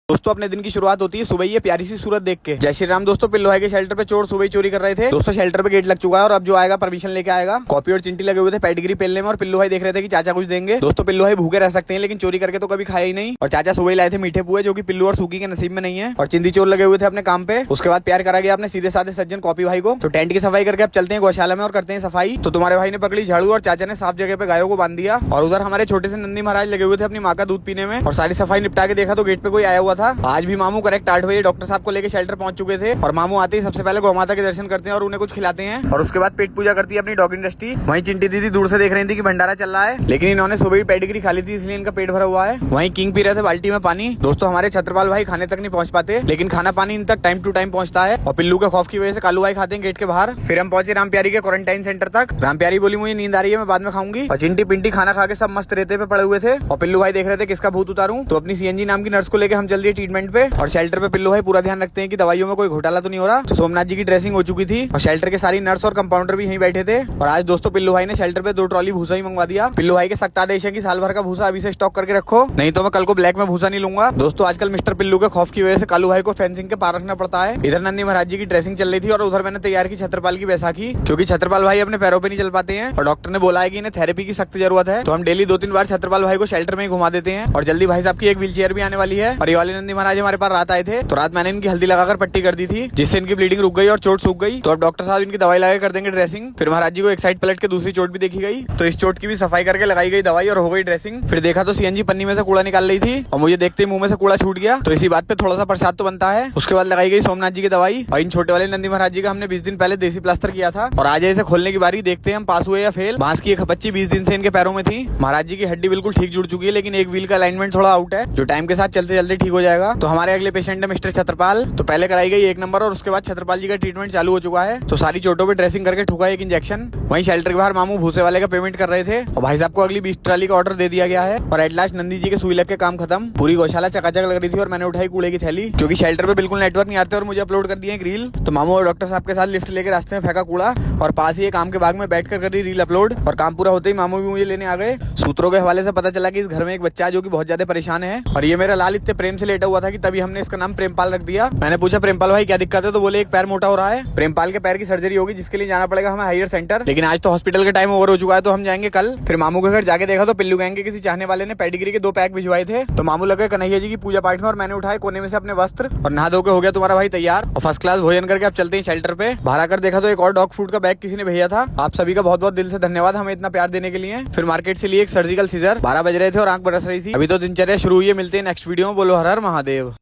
दोस्तों अपने दिन की शुरुआत होती है सुबह ही प्यारी सी सूरत देख के। जय श्री राम। दोस्तों पिल्लू भाई के शेल्टर पे चोर सुबह ही चोरी कर रहे थे। दोस्तों शेल्टर पे गेट लग चुका है और अब जो आएगा परमिशन लेके आएगा। कॉपी और चिंटी लगे हुए थे पेडिग्री पेलने में और पिल्लू भाई देख रहे थे कि चाचा कुछ देंगे। दोस्तों पिल्लू भाई भूखे रह सकते हैं लेकिन चोरी करके तो कभी खाए ही नहीं। और चाचा सुबह ही लाए थे मीठे पुए जो कि पिल्लू और सूकी के नसीब में नहीं है। और चिंदी चोर लगे हुए थे अपने काम पे। उसके बाद प्यार करा गया अपने सीधे साधे सज्जन कॉपी भाई को। तो टेंट की सफाई करके अब चलते हैं गौशाला में और करते हैं सफाई। तो तुम्हारे भाई ने पकड़ी झाड़ू और चाचा ने साफ जगह पे गायों को बांध दिया। और उधर हमारे छोटे से नंदी महाराज लगे हुए थे अपनी माँ का दूध पीने में। और सारी सफाई निपटा के देखा तो गेट पे कोई आया हुआ था। आज भी मामू करेक्ट 8 बजे डॉक्टर साहब को लेकर शेल्टर पहुंच चुके थे। और मामू आते ही सबसे पहले गौ माता के दर्शन करते हैं और उन्हें कुछ खिलाते हैं। और उसके बाद पेट पूजा करती है अपनी डॉग इंडस्ट्री। वहीं चिंटी दीदी दूर से देख रही थी कि भंडारा चल रहा है, लेकिन इन्होंने सुबह ही पेडिग्री खा ली थी इसलिए इनका पेट भरा हुआ है। वहीं किंग पी रहे थे बाल्टी में पानी। दोस्तों हमारे छत्रपाल भाई खाने तक नहीं पहुंच पाते, लेकिन खाना पानी इन तक टाइम टू टाइम पहुंचता है। और पिल्लू के खौफ की वजह से कालू भाई खाते हैं गेट के बाहर। फिर हम पहुंचे राम प्यारी के क्वारंटाइन सेंटर तक। राम प्यारी बोली मुझे नींद आ रही है, मैं बाद में खाऊंगी। और चिंटी पिंटी खाना खा के सब मस्त रहते पे पड़े हुए थे। और पिल्लू भाई देख रहे थे किसका भूत उतारूं। तो अपनी सीएनजी नाम की नर्स को लेकर हम चल दिए ट्रीटमेंट पे। और शेल्टर पे पिल्लू भाई पूरा ध्यान रखते हैं कि दवाइयों में कोई घोटाला तो नहीं हो रहा। तो सोमनाथ जी की ड्रेसिंग हो चुकी थी और शेल्टर के सारी नर्स और कंपाउंडर भी यहीं बैठे थे। और आज दोस्तों पिल्लू भाई ने शेल्टर पे 2 ट्रॉली भूसा ही मंगवा दिया। पिल्लू भाई के सख्त आदेश है कि साल भर का भूसा अभी से स्टॉक करके रखो, नहीं तो मैं कल को ब्लैक में भूसा नहीं लूंगा। दोस्तों आजकल मिस्टर पिल्लू के खौफ की वजह से कालू भाई को फेंसिंग के पार रखना पड़ता है। इधर नंदी महाराज जी की ड्रेसिंग चल रही थी और उधर मैंने तैयार की छत्रपाल की बैसाखी, क्योंकि छत्रपाल भाई अपने पैरों पे नहीं चल पाते हैं। और डॉक्टर ने बोला है कि इन्हें थेरेपी की सख्त जरूरत है। तो हम डेली 2-3 बार छत्रपाल भाई को शेल्टर में ही घुमा देते हैं। और जल्दी भाई साहब की एक व्हील चेयर भी आने वाली है। और ये वाले नंदी महाराज हमारे पास रात आए थे, तो रात मैंने इनकी हल्दी लगाकर पट्टी कर दी थी, जिससे इनकी ब्लीडिंग रुक गई और चोट सूख गई। तो अब डॉक्टर साहब इनकी दवाई लगा कर देंगे ड्रेसिंग। फिर महाराज जी को एक साइड पलट के दूसरी चोट भी देखी गई, तो इस चोट की भी सफाई करके लगाई गई दवाई और हो गई ड्रेसिंग। फिर देखा तो सीएनजी पन्नी में से कूड़ा निकाल रही थी और मुझे देखते ही मुंह में से कूड़ा छूट गया। तो इसी बात पे थोड़ा सा प्रसाद तो बनता है। उसके बाद लगाई गई सोमनाथ जी की दवाई। और इन छोटे वाले नंदी महाराज जी का हमने 20 दिन पहले देसी प्लास्टर किया था। और आज इसे खोलने की बारी, देखते हैं हम पास हुए या फेल। बांस की एक बच्ची 20 दिन से इनके पैरों में थी। महाराज जी की हड्डी बिल्कुल ठीक जुड़ चुकी है, लेकिन एक व्हील का अलाइनमेंट थोड़ा आउट है, जो टाइम के साथ चलते चलते ठीक हो जाएगा। तो हमारे अगले पेशेंट है मिस्टर छत्रपाल। तो पहले कराई गई 1 नंबर और उसके बाद छत्रपाल जी का ट्रीटमेंट चालू हो चुका है। तो सारी चोटों पे ड्रेसिंग करके ठुका एक इंजेक्शन। वहीं शेल्टर के बाहर मामू भूसे वाले का पेमेंट कर रहे थे और भाई साहब को अगली 20 ट्राली का ऑर्डर दे दिया गया है। और एट लास्ट नंदी जी के सुई लग के काम खत्म। पूरी गौशाला चकाचक लग रही थी और मैंने उठाई कूड़े की थैली, क्योंकि शेल्टर पे बिल्कुल नेटवर्क नहीं आते और मुझे अपलोड कर दिए रील। तो मामू और डॉक्टर साहब के साथ लिफ्ट लेकर रास्ते में फेंका कूड़ा और पास ही एक आम के बाग में बैठ कर करी रील अपलोड। और काम पूरा होते ही मामू भी मुझे लेने आ गए। सूत्रों के हवाले से पता चला कि इस घर में एक बच्चा है जो कि बहुत ज्यादा परेशान है। और ये मेरा लाल इतने प्रेम से लेटा हुआ था कि तभी हमने इसका नाम प्रेमपाल रख दिया। मैंने पूछा प्रेमपाल भाई क्या दिक्कत है, तो बोले एक पैर मोटा हो रहा है। प्रेमपाल के पैर की सर्जरी होगी, जिसके लिए जाना पड़ेगा हमें हायर सेंटर। लेकिन आज तो हॉस्पिटल का टाइम ओवर हो चुका है, तो हम जाएंगे कल। फिर मामू के घर जाके देखा तो पिल्लू गैंग के किसी चाहने वाले ने पेडिग्री के 2 पैक भिजवाए थे। तो मामू लगे कन्हैया जी की पूजा पाठ में और मैंने उठाए कोने में से अपने वस्त्र और नहा धो के हो गया तुम्हारा भाई तैयार। और फर्स्ट क्लास भोजन करके अब चलते हैं शेल्टर पे। बाहर आकर देखा तो एक और डॉग फूड का बैग किसी ने भेजा था। आप सभी का बहुत बहुत दिल से धन्यवाद हमें इतना प्यार देने के लिए। फिर मार्केट से लिए एक सर्जिकल सीजर। 12 बज रहे थे और आंख बरस रही थी। अभी तो दिनचर्या शुरू हुई है। मिलते हैं नेक्स्ट वीडियो में। बोलो हर हर महादेव।